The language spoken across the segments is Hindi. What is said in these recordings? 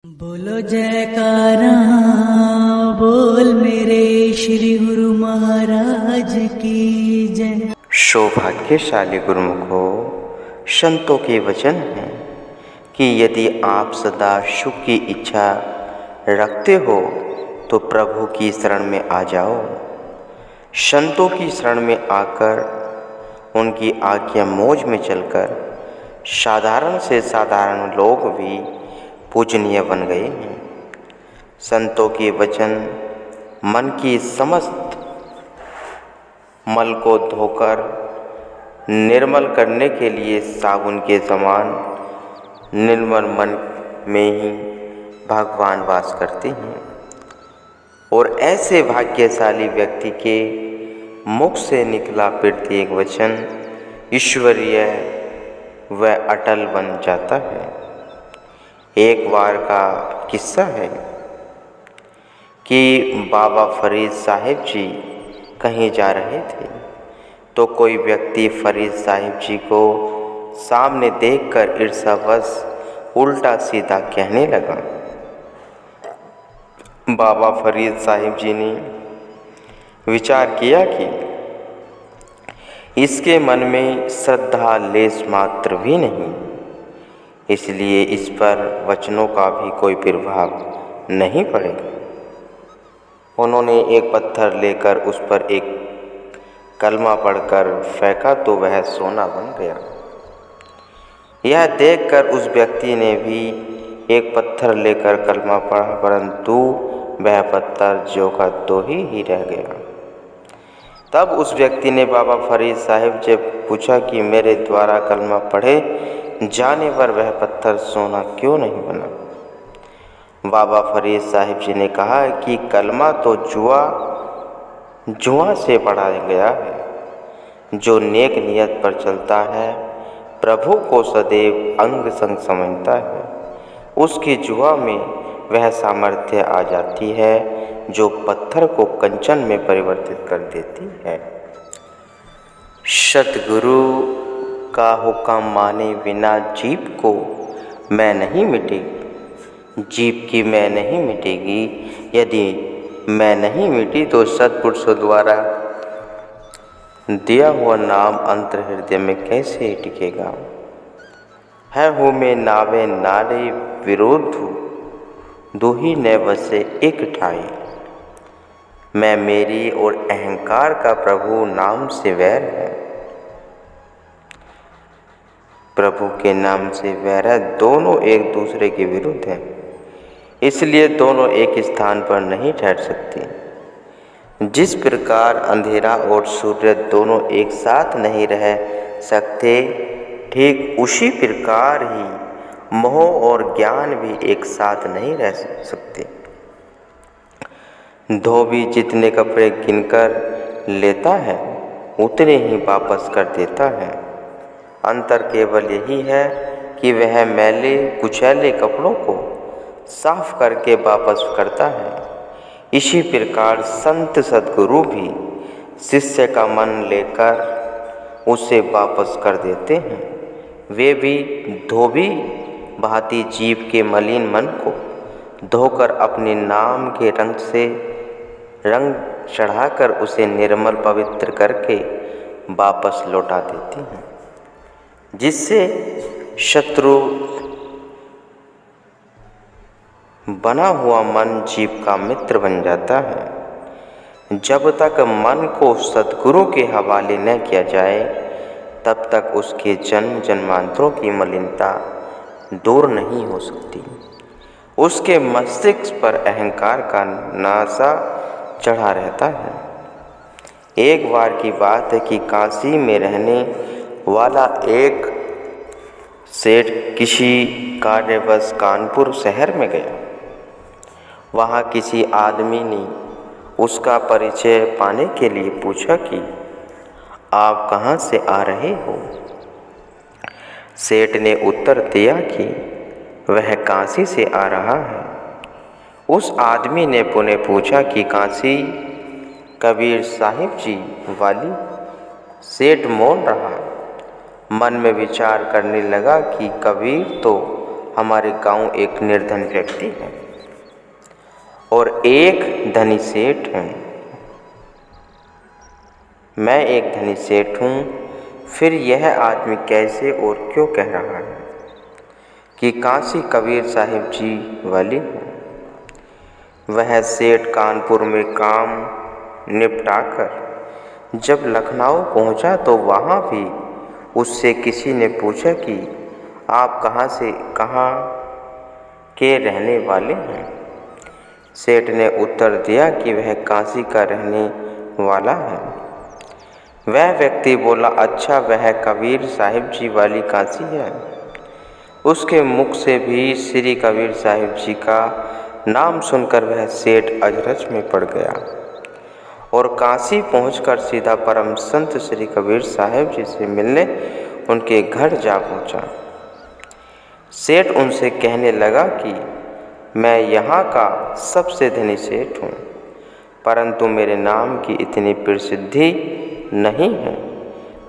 बोलो जयकारा, बोल मेरे श्री गुरु महाराज की जय। सौभाग्यशाली गुरुमुखो, संतों के वचन हैं कि यदि आप सदा सुख की इच्छा रखते हो तो प्रभु की शरण में आ जाओ। संतों की शरण में आकर उनकी आज्ञा मौज में चलकर साधारण से साधारण लोग भी पूजनीय बन गए हैं। संतों के वचन मन की समस्त मल को धोकर निर्मल करने के लिए साबुन के समान निर्मल मन में ही भगवान वास करते हैं। और ऐसे भाग्यशाली व्यक्ति के मुख से निकला प्रत्येक वचन ईश्वरीय व अटल बन जाता है। एक बार का किस्सा है कि बाबा फरीद साहिब जी कहीं जा रहे थे तो कोई व्यक्ति फरीद साहिब जी को सामने देखकर ईर्ष्यावश उल्टा सीधा कहने लगा। बाबा फरीद साहिब जी ने विचार किया कि इसके मन में श्रद्धा लेश मात्र भी नहीं, इसलिए इस पर वचनों का भी कोई प्रभाव नहीं पड़ेगा। उन्होंने एक पत्थर लेकर उस पर एक कलमा पढ़कर फेंका तो वह सोना बन गया। यह देखकर उस व्यक्ति ने भी एक पत्थर लेकर कलमा पढ़ा, परंतु वह पत्थर जो का तो ही रह गया। तब उस व्यक्ति ने बाबा फरीद साहिब से पूछा कि मेरे द्वारा कलमा पढ़े जाने पर वह पत्थर सोना क्यों नहीं बना। बाबा फरीद साहिब जी ने कहा कि कलमा तो जुआ से पढ़ा गया है। जो नेक नियत पर चलता है, प्रभु को सदैव अंग संग समझता है, उसकी जुआ में वह सामर्थ्य आ जाती है जो पत्थर को कंचन में परिवर्तित कर देती है। सतगुरु का हुक्म माने बिना जीव को मैं नहीं मिटेगी, जीव की मैं नहीं मिटेगी। यदि मैं नहीं मिटी तो सत्पुरुषों द्वारा दिया हुआ नाम अंतर हृदय में कैसे टिकेगा। है हो में नावे नाले विरोधु, दुही न बसे एक ठाई। मैं मेरी और अहंकार का प्रभु नाम से वैर है। प्रभु के नाम से वैर है, दोनों एक दूसरे के विरुद्ध हैं, इसलिए दोनों एक स्थान पर नहीं ठहर सकते। जिस प्रकार अंधेरा और सूर्य दोनों एक साथ नहीं रह सकते, ठीक उसी प्रकार ही मोह और ज्ञान भी एक साथ नहीं रह सकते। धोबी जितने कपड़े गिनकर लेता है उतने ही वापस कर देता है। अंतर केवल यही है कि वह मैले कुचैले कपड़ों को साफ करके वापस करता है। इसी प्रकार संत सद्गुरु भी शिष्य का मन लेकर उसे वापस कर देते हैं। वे भी धोबी भांति जीव के मलिन मन को धोकर अपने नाम के रंग से रंग चढ़ाकर उसे निर्मल पवित्र करके वापस लौटा देते हैं, जिससे शत्रु बना हुआ मन जीव का मित्र बन जाता है। जब तक मन को सद्गुरु के हवाले न किया जाए तब तक उसके जन्म जन्मांतरों की मलिनता दूर नहीं हो सकती। उसके मस्तिष्क पर अहंकार का नासा चढ़ा रहता है। एक बार की बात है कि काशी में रहने वाला एक सेठ किसी कार्यवश कानपुर शहर में गया। वहाँ किसी आदमी ने उसका परिचय पाने के लिए पूछा कि आप कहाँ से आ रहे हो। सेठ ने उत्तर दिया कि वह काशी से आ रहा है। उस आदमी ने पुनः पूछा कि काशी कबीर साहिब जी वाली। सेठ मौन रहा, मन में विचार करने लगा कि कबीर तो हमारे गांव एक निर्धन व्यक्ति है और एक धनी सेठ है। मैं एक धनी सेठ हूँ, फिर यह आदमी कैसे और क्यों कह रहा है कि काशी कबीर साहिब जी वाली है। वह सेठ कानपुर में काम निपटाकर जब लखनऊ पहुंचा तो वहाँ भी उससे किसी ने पूछा कि आप कहाँ के रहने वाले हैं। सेठ ने उत्तर दिया कि वह काशी का रहने वाला है। वह व्यक्ति बोला, अच्छा, वह कबीर साहिब जी वाली काशी है। उसके मुख से भी श्री कबीर साहिब जी का नाम सुनकर वह सेठ अचरज में पड़ गया और काशी पहुंचकर सीधा परम संत श्री कबीर साहिब जी से मिलने उनके घर जा पहुंचा। सेठ उनसे कहने लगा कि मैं यहाँ का सबसे धनी सेठ हूँ, परंतु मेरे नाम की इतनी प्रसिद्धि नहीं है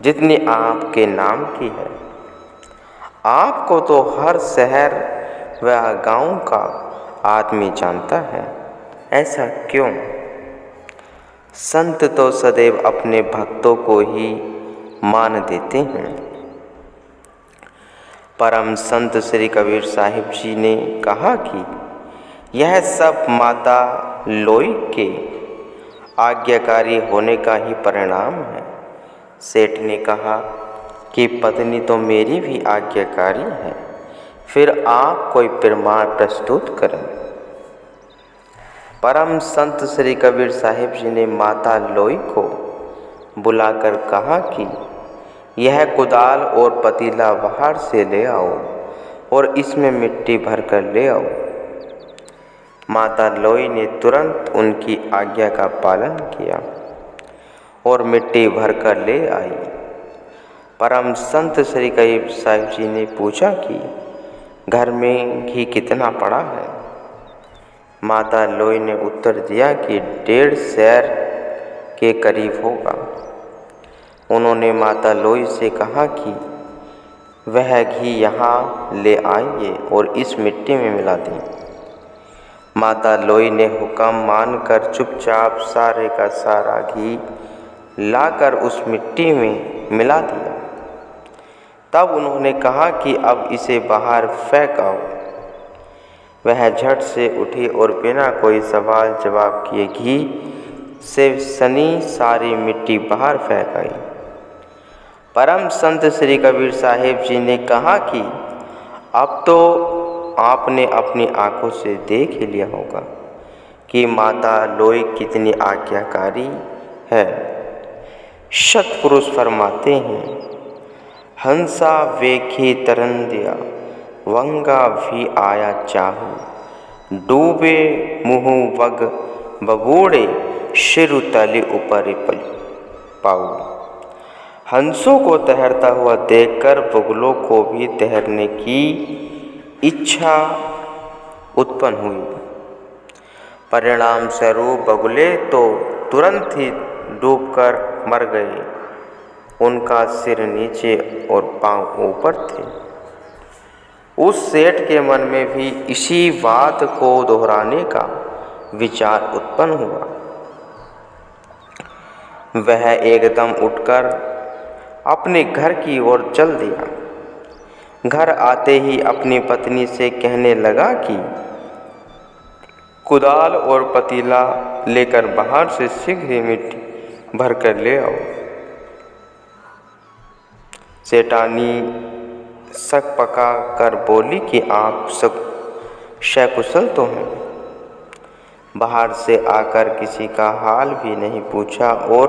जितनी आपके नाम की है। आपको तो हर शहर व गांव का आदमी जानता है, ऐसा क्यों? संत तो सदैव अपने भक्तों को ही मान देते हैं। परम संत श्री कबीर साहिब जी ने कहा कि यह सब माता लोई के आज्ञाकारी होने का ही परिणाम है। सेठ ने कहा कि पत्नी तो मेरी भी आज्ञाकारी है, फिर आप कोई प्रमाण प्रस्तुत करें। परम संत श्री कबीर साहिब जी ने माता लोई को बुलाकर कहा कि यह कुदाल और पतीला बाहर से ले आओ और इसमें मिट्टी भर कर ले आओ। माता लोई ने तुरंत उनकी आज्ञा का पालन किया और मिट्टी भर कर ले आई। परम संत श्री कबीर साहिब जी ने पूछा कि घर में घी कितना पड़ा है। माता लोई ने उत्तर दिया कि 1.5 सेर के करीब होगा। उन्होंने माता लोई से कहा कि वह घी यहाँ ले आइए और इस मिट्टी में मिला दें। माता लोई ने हुक्म मानकर चुपचाप सारे का सारा घी लाकर उस मिट्टी में मिला दिया। तब उन्होंने कहा कि अब इसे बाहर फेंक आओ। वह झट से उठी और बिना कोई सवाल जवाब किए घी से सनी सारी मिट्टी बाहर फेंक आई। परम संत श्री कबीर साहिब जी ने कहा कि अब तो आपने अपनी आंखों से देख ही लिया होगा कि माता लोई कितनी आज्ञाकारी है। सतपुरुष फरमाते हैं, हंसा वेखी तरन दिया, वंगा भी आया चाहू, डूबे मुँह वग बबूड़े, शिरु तले ऊपर पाऊ। हंसों को तैरता हुआ देखकर बगुलों को भी तैरने की इच्छा उत्पन्न हुई। परिणाम स्वरूप बगुले तो तुरंत ही डूबकर मर गए। उनका सिर नीचे और पांव ऊपर थे। उस सेठ के मन में भी इसी बात को दोहराने का विचार उत्पन्न हुआ। वह एकदम उठकर अपने घर की ओर चल दिया। घर आते ही अपनी पत्नी से कहने लगा कि कुदाल और पतीला लेकर बाहर से शीघ्र ही मिट्टी भर कर ले आओ। सेठानी शक पका कर बोली कि आप सब सकुशल तो हैं। बाहर से आकर किसी का हाल भी नहीं पूछा और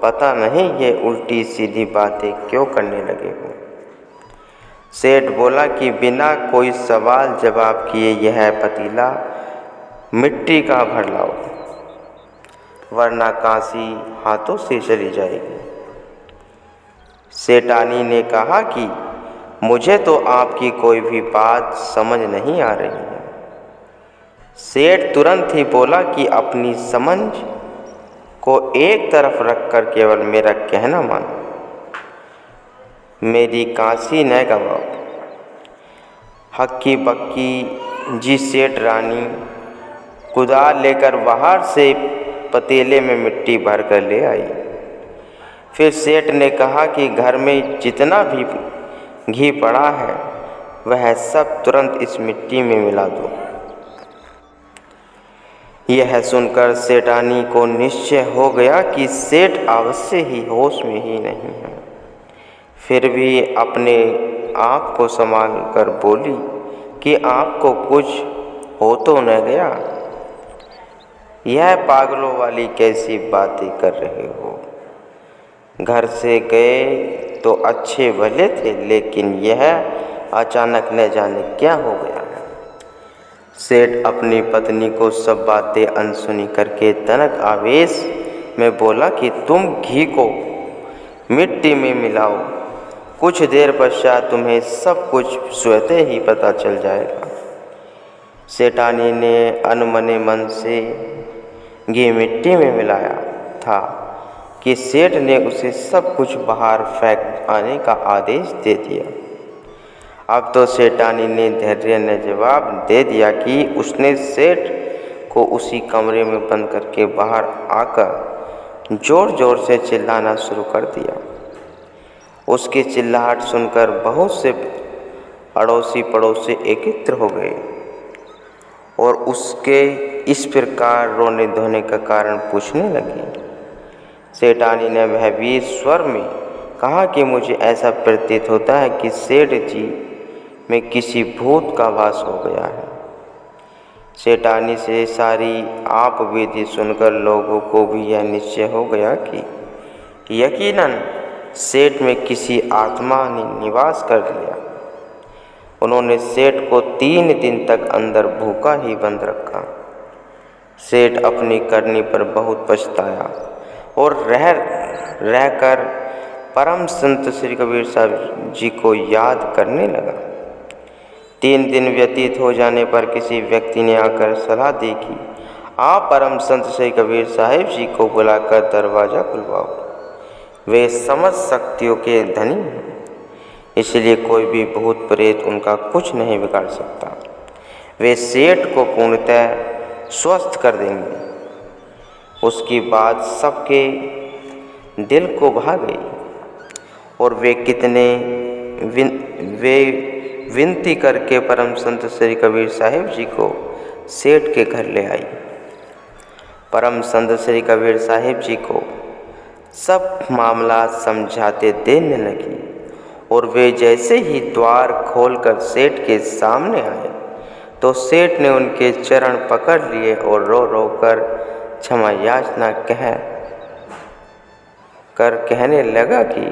पता नहीं ये उल्टी सीधी बातें क्यों करने लगे हो। सेठ बोला कि बिना कोई सवाल जवाब किए यह पतीला मिट्टी का भर लाओ, वरना काशी हाथों से चली जाएगी। सेठानी ने कहा कि मुझे तो आपकी कोई भी बात समझ नहीं आ रही है। सेठ तुरंत ही बोला कि अपनी समझ को एक तरफ रखकर केवल मेरा कहना मानो, मेरी काशी न गवाओ। हक्की बक्की जी सेठ रानी कुदाल लेकर बाहर से पतीले में मिट्टी भर कर ले आई। फिर सेठ ने कहा कि घर में जितना भी घी पड़ा है वह सब तुरंत इस मिट्टी में मिला दो। यह सुनकर सेठानी को निश्चय हो गया कि सेठ अवश्य ही होश में ही नहीं है। फिर भी अपने आप को संभाल कर बोली कि आपको कुछ हो तो न गया? यह पागलों वाली कैसी बातें कर रहे हो? घर से गए तो अच्छे भले थे, लेकिन यह अचानक न जाने क्या हो गया है। सेठ अपनी पत्नी को सब बातें अनसुनी करके तनक आवेश में बोला कि तुम घी को मिट्टी में मिलाओ, कुछ देर पश्चात तुम्हें सब कुछ स्वतः ही पता चल जाएगा। सेठानी ने अनमने मन से घी मिट्टी में मिलाया था कि सेठ ने उसे सब कुछ बाहर फेंक आने का आदेश दे दिया। अब तो सेठानी ने धैर्य ने जवाब दे दिया कि उसने सेठ को उसी कमरे में बंद करके बाहर आकर ज़ोर ज़ोर से चिल्लाना शुरू कर दिया। उसकी चिल्लाहट सुनकर बहुत से अड़ोसी पड़ोसी एकत्र हो गए और उसके इस प्रकार रोने धोने का कारण पूछने लगे। सेठानी ने भयभीत स्वर में कहा कि मुझे ऐसा प्रतीत होता है कि सेठ जी में किसी भूत का वास हो गया है। सेठानी से सारी आप विधि सुनकर लोगों को भी यह निश्चय हो गया कि यकीनन सेठ में किसी आत्मा ने निवास कर लिया। उन्होंने सेठ को 3 दिन तक अंदर भूखा ही बंद रखा। सेठ अपनी करनी पर बहुत पछताया और रहकर परम संत श्री कबीर साहब जी को याद करने लगा। 3 दिन व्यतीत हो जाने पर किसी व्यक्ति ने आकर सलाह दी कि आप परम संत श्री कबीर साहिब जी को बुलाकर दरवाज़ा खुलवाओ। वे समस्त शक्तियों के धनी हैं, इसलिए कोई भी भूत प्रेत उनका कुछ नहीं बिगाड़ सकता। वे सेठ को पूर्णतः स्वस्थ कर देंगे। उसकी बात सबके दिल को भा गई और वे विनती करके परम संत श्री कबीर साहिब जी को सेठ के घर ले आई। परम संत श्री कबीर साहिब जी को सब मामला समझाते देने लगी और वे जैसे ही द्वार खोलकर सेठ के सामने आए तो सेठ ने उनके चरण पकड़ लिए और रो रो कर क्षमा याचना कहने लगा कि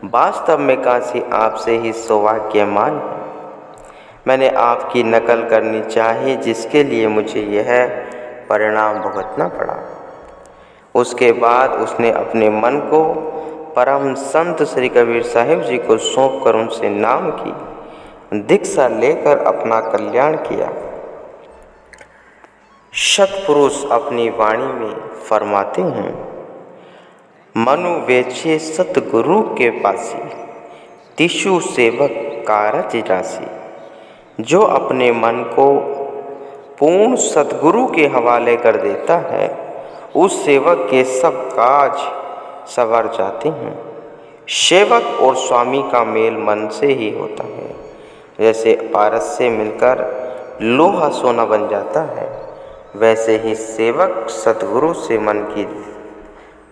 वास्तव में काशी आपसे ही सौभाग्यमान है। मैंने आपकी नकल करनी चाहिए, जिसके लिए मुझे यह परिणाम भुगतना पड़ा। उसके बाद उसने अपने मन को परम संत श्री कबीर साहिब जी को सौंपकर उनसे नाम की दीक्षा लेकर अपना कल्याण किया। सत्पुरुष अपनी वाणी में फरमाते हैं, मनु वेछे सतगुरु के पासी, तिषु सेवक कारज राशि। जो अपने मन को पूर्ण सतगुरु के हवाले कर देता है, उस सेवक के सब काज संवर जाते हैं। सेवक और स्वामी का मेल मन से ही होता है। जैसे पारस से मिलकर लोहा सोना बन जाता है, वैसे ही सेवक सतगुरु से मन की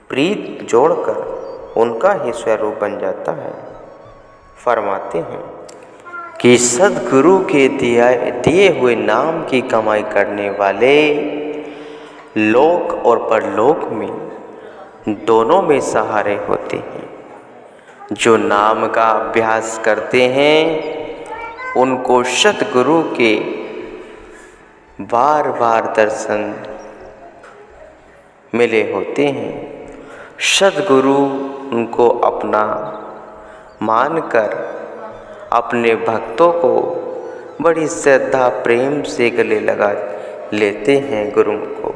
प्रीत जोड़कर उनका ही स्वरूप बन जाता है। फरमाते हैं कि सद्गुरु के दिए हुए नाम की कमाई करने वाले लोक और परलोक में दोनों में सहारे होते हैं। जो नाम का अभ्यास करते हैं उनको सद्गुरु के बार बार दर्शन मिले होते हैं। सद्गुरु उनको अपना मानकर अपने भक्तों को बड़ी श्रद्धा प्रेम से गले लगा लेते हैं। गुरु को